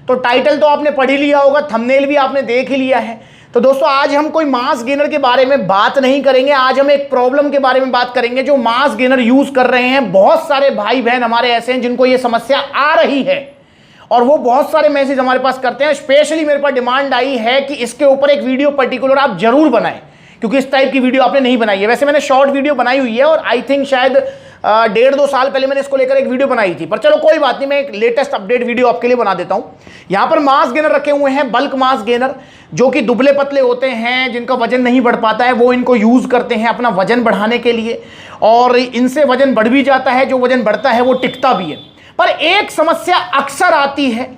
तो टाइटल तो आपने पढ़ ही लिया होगा, थंबनेल भी आपने देख ही लिया है। तो दोस्तों आज हम कोई मास गेनर के बारे में बात नहीं करेंगे, आज हम एक प्रॉब्लम के बारे में बात करेंगे जो मास गेनर यूज कर रहे हैं। बहुत सारे भाई बहन हमारे ऐसे हैं जिनको ये समस्या आ रही है और वो बहुत सारे मैसेज हमारे पास करते हैं। स्पेशली मेरे पास डिमांड आई है कि इसके ऊपर एक वीडियो पर्टिकुलर आप जरूर बनाएं, क्योंकि इस टाइप की वीडियो आपने नहीं बनाई है। वैसे मैंने शॉर्ट वीडियो बनाई हुई है और आई थिंक शायद 1.5-2 साल पहले मैंने इसको लेकर एक वीडियो बनाई थी, पर चलो कोई बात नहीं, मैं एक लेटेस्ट अपडेट वीडियो आपके लिए बना देता हूं। यहां पर मास गेनर रखे हुए हैं, बल्क मास गेनर, जो कि दुबले पतले होते हैं, जिनका वजन नहीं बढ़ पाता है, वो इनको यूज करते हैं अपना वजन बढ़ाने के लिए, और इनसे वजन बढ़ भी जाता है, जो वजन बढ़ता है वो टिकता भी है। पर एक समस्या अक्सर आती है,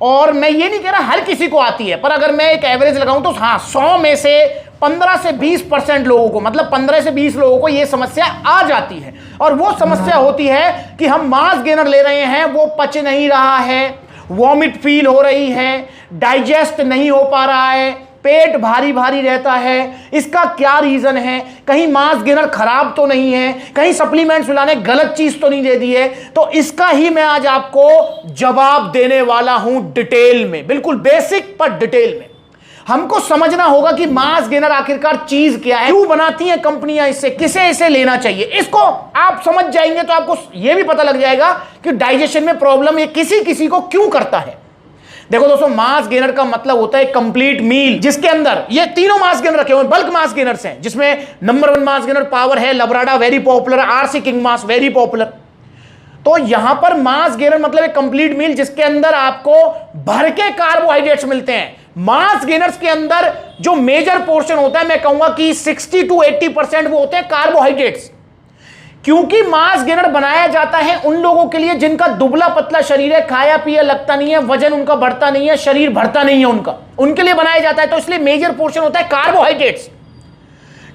और मैं ये नहीं कह रहा हर किसी को आती है, पर अगर मैं एक एवरेज लगाऊं तो हाँ 100 में से 15 से 20% लोगों को, मतलब 15 से 20 लोगों को ये समस्या आ जाती है। और वो समस्या होती है कि हम मास गेनर ले रहे हैं, वो पच नहीं रहा है, वॉमिट फील हो रही है, डाइजेस्ट नहीं हो पा रहा है, पेट भारी भारी रहता है। इसका क्या रीजन है? कहीं मास गेनर खराब तो नहीं है, कहीं सप्लीमेंट्स मिलाने गलत चीज तो नहीं दे दी है? तो इसका ही मैं आज आपको जवाब देने वाला हूं डिटेल में, बिल्कुल बेसिक पर डिटेल में। हमको समझना होगा कि मास गेनर आखिरकार चीज क्या है, क्यों बनाती हैं कंपनियां इससे, किसे इसे लेना चाहिए। इसको आप समझ जाएंगे तो आपको यह भी पता लग जाएगा कि डाइजेशन में प्रॉब्लम ये किसी किसी को क्यों करता है। देखो दोस्तों, मास गेनर का मतलब होता है कंप्लीट मील, जिसके अंदर ये तीनों मास गेनर रखे हुए हैं, बल्क मास गेनर्स हैं, जिसमें नंबर 1 मास गेनर पावर है, Labrada very popular, RC king mass very popular. तो यहां पर मास गेनर मतलब एक कंप्लीट मील जिसके अंदर आपको भर के कार्बोहाइड्रेट्स मिलते हैं। मास गेनर्स के अंदर जो मेजर पोर्शन होता है, मैं कहूंगा कि 60 to 80% वो होते हैं कार्बोहाइड्रेट्स, क्योंकि मास गेनर बनाया जाता है उन लोगों के लिए जिनका दुबला पतला शरीर है, खाया पिया लगता नहीं है, वजन उनका बढ़ता नहीं है, शरीर बढ़ता नहीं है उनका, उनके लिए बनाया जाता है। तो इसलिए मेजर पोर्शन होता है कार्बोहाइड्रेट्स,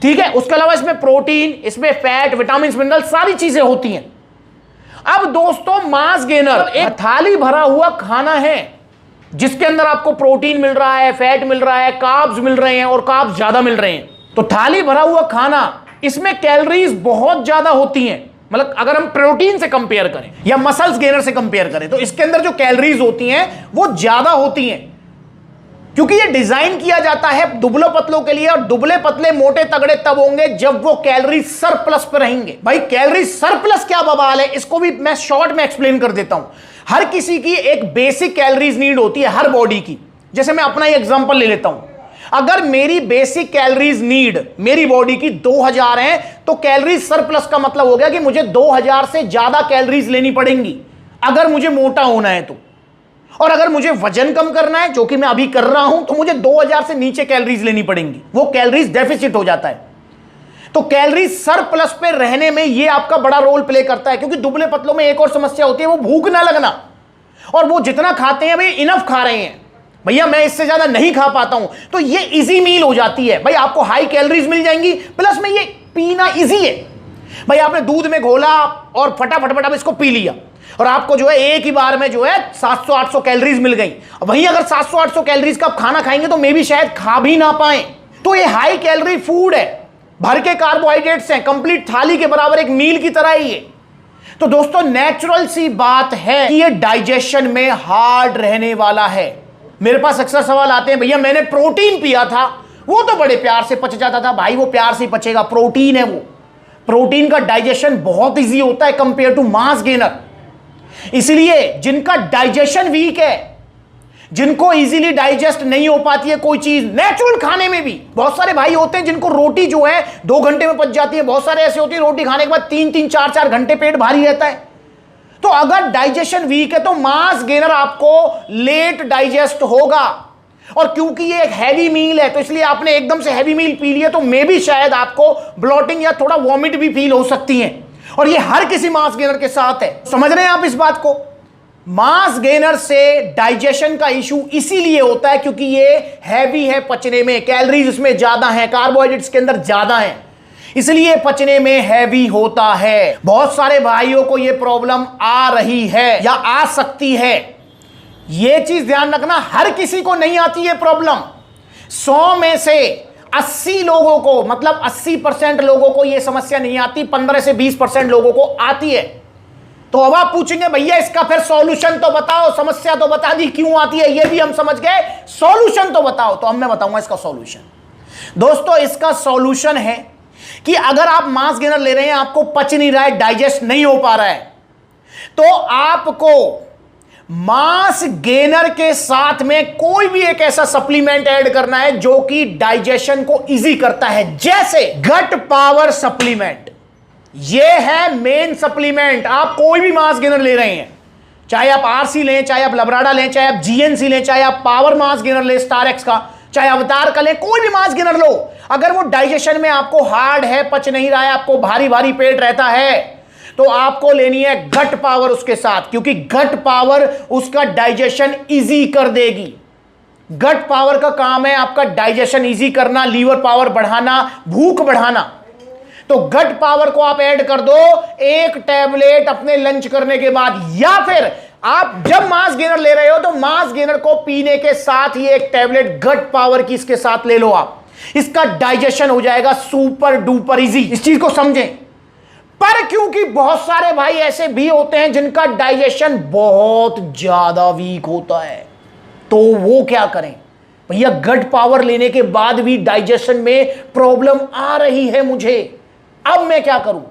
ठीक है। उसके अलावा इसमें प्रोटीन, इसमें फैट, विटामिन, मिनरल, सारी चीजें होती हैं। अब दोस्तों मास गेनर एक थाली भरा हुआ खाना है जिसके अंदर आपको प्रोटीन मिल रहा है, फैट मिल रहा है, कार्ब्स मिल रहे हैं और कार्ब्स ज्यादा मिल रहे हैं। तो थाली भरा हुआ खाना, इसमें कैलोरीज बहुत ज्यादा होती हैं। मतलब अगर हम प्रोटीन से कंपेयर करें या मसल्स गेनर से कंपेयर करें तो इसके अंदर जो कैलोरीज होती हैं वो ज्यादा होती हैं, क्योंकि ये डिजाइन किया जाता है दुबले पतलों के लिए। और दुबले पतले मोटे तगड़े तब होंगे जब वो कैलोरी सरप्लस पे रहेंगे। भाई कैलोरी सरप्लस क्या बवाल है, इसको भी मैं शॉर्ट में एक्सप्लेन कर देता हूं। हर किसी की एक बेसिक कैलोरीज नीड होती है, हर बॉडी की। जैसे मैं अपना ही एग्जांपल ले लेता हूं, अगर मेरी बेसिक कैलोरीज नीड मेरी बॉडी की 2000 है, तो कैलोरीज सरप्लस का मतलब हो गया कि मुझे 2000 से ज्यादा कैलोरीज लेनी पड़ेंगी अगर मुझे मोटा होना है तो। और अगर मुझे वजन कम करना है, जो कि मैं अभी कर रहा हूं, तो मुझे 2000 से नीचे कैलोरीज लेनी पड़ेंगी, वो कैलोरीज डेफिसिट हो जाता है। तो कैलोरीज सरप्लस पे रहने में ये आपका बड़ा रोल प्ले करता है, क्योंकि दुबले पतलों में एक और समस्या होती है, वो भूख ना लगना। और वो जितना खाते हैं भाई इनफ खा रहे हैं, भैया मैं इससे ज्यादा नहीं खा पाता हूं, तो ये इजी मील हो जाती है। भाई आपको हाई कैलोरीज मिल जाएंगी, प्लस में ये पीना इजी है। भाई आपने दूध में घोला और फटाफट इसको पी लिया, और आपको जो है एक ही बार में जो है 700-800 कैलोरीज मिल गई। वहीं अगर 700-800 कैलोरीज का आप खाना खाएंगे तो मे भी शायद खा भी ना पाए। तो ये हाई कैलोरी फूड है, भर के कार्बोहाइड्रेट्स हैं, कंप्लीट थाली के बराबर एक मील की तरह ही है। तो दोस्तों नेचुरल सी बात है कि ये डाइजेशन में हार्ड रहने वाला है। मेरे पास अक्सर सवाल आते हैं, भैया मैंने प्रोटीन पिया था, वो तो बड़े प्यार से पच जाता था। भाई वो प्यार से पचेगा, प्रोटीन है वो। प्रोटीन का डाइजेशन बहुत इजी होता है कंपेयर टू मास गेनर। इसलिए जिनका डाइजेशन वीक है, जिनको इजीली डाइजेस्ट नहीं हो पाती है कोई चीज, नेचुरल खाने में भी बहुत सारे भाई होते हैं जिनको रोटी जो है 2 घंटे में पच जाती है। बहुत सारे ऐसे होते हैं रोटी खाने के बाद 3-3, 4-4 घंटे पेट भारी रहता है। तो अगर डाइजेशन वीक है तो मास गेनर आपको लेट डाइजेस्ट होगा। और क्योंकि ये एक हैवी मील है, तो इसलिए आपने एकदम से हैवी मील पी लिया तो मे भी शायद आपको ब्लॉटिंग या थोड़ा वॉमिट भी फील हो सकती है। और ये हर किसी मास गेनर के साथ है। समझ रहे हैं आप इस बात को? मास गेनर से डाइजेशन का इशू इसीलिए होता है क्योंकि ये हैवी है पचने में, कैलोरीज इसमें ज्यादा है, कार्बोहाइड्रेट्स के अंदर ज्यादा है, इसलिए पचने में हैवी होता है। बहुत सारे भाइयों को ये प्रॉब्लम आ रही है या आ सकती है। ये चीज ध्यान रखना, हर किसी को नहीं आती है प्रॉब्लम। 100 में से 80 लोगों को, मतलब 80% लोगों को यह समस्या नहीं आती, 15 से 20% लोगों को आती है। तो अब आप पूछेंगे भैया इसका फिर सॉल्यूशन तो बताओ, समस्या तो बता दी क्यों आती है, ये भी हम समझ गए, सॉल्यूशन तो बताओ। तो अब मैं बताऊंगा इसका सॉल्यूशन। दोस्तों इसका सॉल्यूशन है कि अगर आप मास गेनर ले रहे हैं, आपको पच नहीं रहा है, डाइजेस्ट नहीं हो पा रहा है, तो आपको मास गेनर के साथ में कोई भी एक ऐसा सप्लीमेंट ऐड करना है जो कि डाइजेशन को इजी करता है, जैसे गट पावर सप्लीमेंट। यह है मेन सप्लीमेंट। आप कोई भी मास गेनर ले रहे हैं, चाहे आप आरसी लें, चाहे आप लबराडा लें, चाहे आप जीएनसी लें, चाहे आप पावर मास गेनर लें स्टार एक्स का, चाहे अवतार का लें, कोई भी मास गेनर लो, अगर वो डाइजेशन में आपको हार्ड है, पच नहीं रहा है, आपको भारी भारी पेट रहता है, तो आपको लेनी है गट पावर उसके साथ, क्योंकि गट पावर उसका डाइजेशन इजी कर देगी। गट पावर का काम है आपका डाइजेशन इजी करना, लीवर पावर बढ़ाना, भूख बढ़ाना। तो गट पावर को आप ऐड कर दो एक टैबलेट अपने लंच करने के बाद, या फिर आप जब मास गेनर ले रहे हो तो मास गेनर को पीने के साथ ही एक टैबलेट गट पावर की इसके साथ ले लो आप। इसका डाइजेशन हो जाएगा सुपर डुपर इजी। इस चीज को समझें। पर क्योंकि बहुत सारे भाई ऐसे भी होते हैं जिनका डाइजेशन बहुत ज्यादा वीक होता है, तो वो क्या करें भैया, गट पावर लेने के बाद भी डाइजेशन में प्रॉब्लम आ रही है मुझे, अब मैं क्या करूं।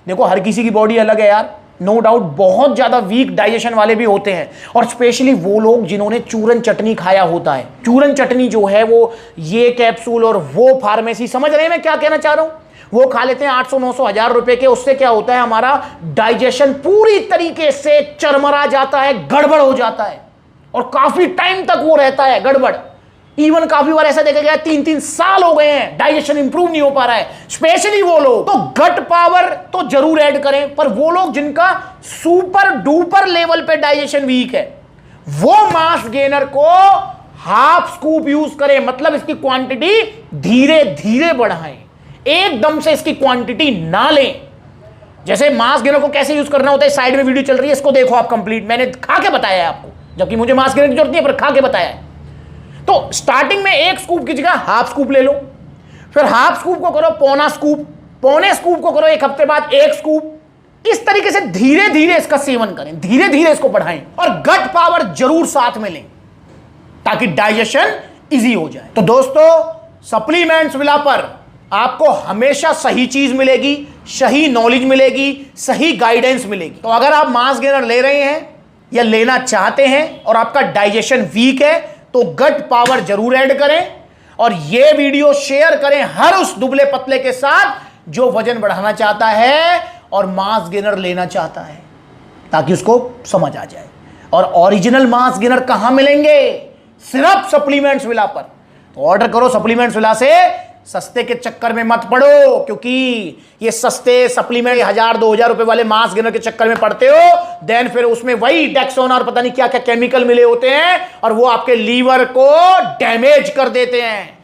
देखो हर किसी की बॉडी अलग है यार, नो डाउट। बहुत ज्यादा वीक डाइजेशन वाले भी होते हैं, और स्पेशली वो लोग जिन्होंने चूरन चटनी खाया होता है। चूरन चटनी जो है वो ये कैप्सूल और वो फार्मेसी, समझ रहे हैं मैं क्या कहना चाह रहा हूं, वो खा लेते हैं 800 900 1000 रुपए के। उससे क्या होता है, हमारा डाइजेशन पूरी तरीके से चरमरा जाता है, गड़बड़ हो जाता है, और काफी टाइम तक वो रहता है गड़बड़। इवन काफी बार ऐसा देखा गया 3-3 साल हो गए हैं, डाइजेशन इंप्रूव नहीं हो पा रहा है। स्पेशली वो लोग तो गट पावर तो जरूर ऐड करें, पर वो लोग जिनका सुपर डुपर लेवल पे डाइजेशन वीक है, वो मास गेनर को हाफ स्कूप यूज करें। मतलब इसकी क्वांटिटी धीरे धीरे बढ़ाएं, एकदम से इसकी क्वांटिटी ना लें। जैसे मास गेनर को कैसे यूज करना होता है, साइड में वीडियो चल रही है, इसको देखो आप कंप्लीट, मैंने खा के बताया है आपको, जबकि मुझे मास गेनर की जरूरत नहीं है, पर खा के बताया है। तो स्टार्टिंग में एक स्कूप की जगह हाफ स्कूप ले लो, फिर हाफ स्कूप को करो पौना स्कूप, पौने स्कूप को करो एक हफ्ते बाद एक स्कूप। इस तरीके से धीरे धीरे इसका सेवन करें, धीरे धीरे इसको बढ़ाएं, और गट पावर जरूर साथ में लें ताकि डाइजेशन इजी हो जाए। तो दोस्तों सप्लीमेंट्स विला पर आपको हमेशा सही चीज मिलेगी, सही नॉलेज मिलेगी, सही गाइडेंस मिलेगी। तो अगर आप मास गेनर ले रहे हैं या लेना चाहते हैं और आपका डाइजेशन वीक है, तो गट पावर जरूर ऐड करें, और यह वीडियो शेयर करें हर उस दुबले पतले के साथ जो वजन बढ़ाना चाहता है और मास गेनर लेना चाहता है, ताकि उसको समझ आ जाए। और ओरिजिनल मास गेनर कहां मिलेंगे, सिर्फ सप्लीमेंट्स विला पर। तो ऑर्डर करो सप्लीमेंट्स विला से, सस्ते के चक्कर में मत पड़ो, क्योंकि ये सस्ते सप्लीमेंट 1000-2000 रुपए वाले मास गेनर के चक्कर में पड़ते हो, देन फिर उसमें वही डेक्सोना और पता नहीं क्या क्या केमिकल मिले होते हैं, और वो आपके लीवर को डैमेज कर देते हैं।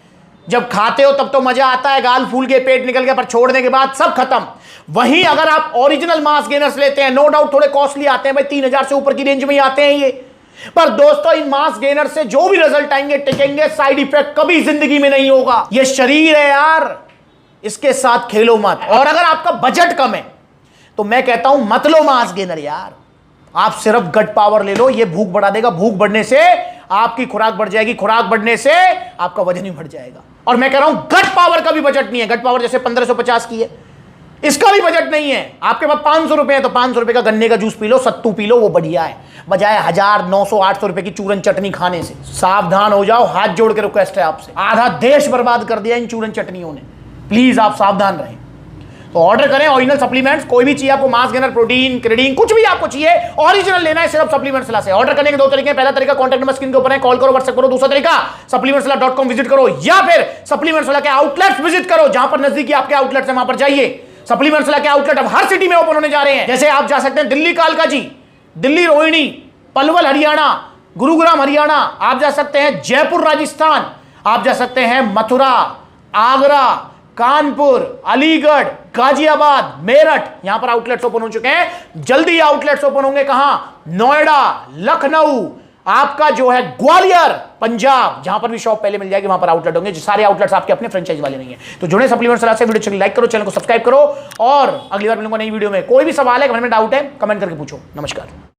जब खाते हो तब तो मजा आता है, गाल फूल के पेट निकल गया, पर छोड़ने के बाद सब खत्म। वहीं अगर आप ओरिजिनल मास गेनर्स लेते हैं, नो डाउट थोड़े कॉस्टली आते हैं भाई, 3000 से ऊपर की रेंज में ही आते हैं ये, पर दोस्तों इन मास गेनर से जो भी रिजल्ट आएंगे टिकेंगे, साइड इफेक्ट कभी जिंदगी में नहीं होगा। ये शरीर है यार, इसके साथ खेलो मत। और अगर आपका बजट कम है तो मैं कहता हूं मत लो मास गेनर यार, आप सिर्फ गट पावर ले लो, ये भूख बढ़ा देगा, भूख बढ़ने से आपकी खुराक बढ़ जाएगी, खुराक बढ़ने से आपका वजन ही बढ़ जाएगा। और मैं कह रहा हूं गट पावर का भी बजट नहीं है, गट पावर जैसे 1550 की है, इसका भी बजट नहीं है। आपके पास 500 रुपए है तो 500 रुपए का गन्ने का जूस पी लो, सत्तू पी लो, वो बढ़िया है, बजाय 1000, 900, 800 रुपए की चूरन चटनी खाने से। सावधान हो जाओ, हाथ जोड़ के रिक्वेस्ट है आपसे, आधा देश बर्बाद कर दिया इन चूरन चटनियों ने, प्लीज आप सावधान रहें। तो ऑर्डर करें ओरिजिनल सप्लीमेंट्स, कोई भी चाहिए आपको, मास गेनर, प्रोटीन, क्रेडीन, कुछ भी आपको चाहिए, ओरिजिनल लेना है सिर्फ सप्लीमेंट्स से। ऑर्डर करने के 2 तरीके हैं, पहला तरीका कॉन्टैक्ट नंबर स्क्रीन के ऊपर है, कॉल करो, व्हाट्सएप करो। दूसरा तरीका supplementswala.com विजिट करो, या फिर सप्लीमेंट्स वाला के आउटलेट्स विजिट करो, जहां पर नजदीकी आपके आउटलेट्स है वहां पर जाइए। सप्लीमेंट्स वाला के आउटलेट अब हर सिटी में ओपन होने जा रहे हैं। जैसे आप जा सकते हैं दिल्ली कालका जी, दिल्ली रोहिणी, पलवल हरियाणा, गुरुग्राम हरियाणा, आप जा सकते हैं जयपुर राजस्थान, आप जा सकते हैं मथुरा, आगरा, कानपुर, अलीगढ़, गाजियाबाद, मेरठ, यहां पर आउटलेट्स ओपन हो चुके हैं। जल्दी आउटलेट्स ओपन होंगे कहां, नोएडा, लखनऊ, आपका जो है ग्वालियर, पंजाब, जहां पर भी शॉप पहले मिल जाएगी वहां पर आउटलेट होंगे। सारे आउटलेट्स आपके अपने फ्रेंचाइज वाले नहीं है। तो जुड़े सप्लीमेंट सलाह से, वीडियो लाइक करो, चैनल को सब्सक्राइब करो और अगली बार मिलूंगा नई वीडियो में। कोई भी सवाल है, कमेंट में डाउट है, कमेंट करके पूछो। नमस्कार।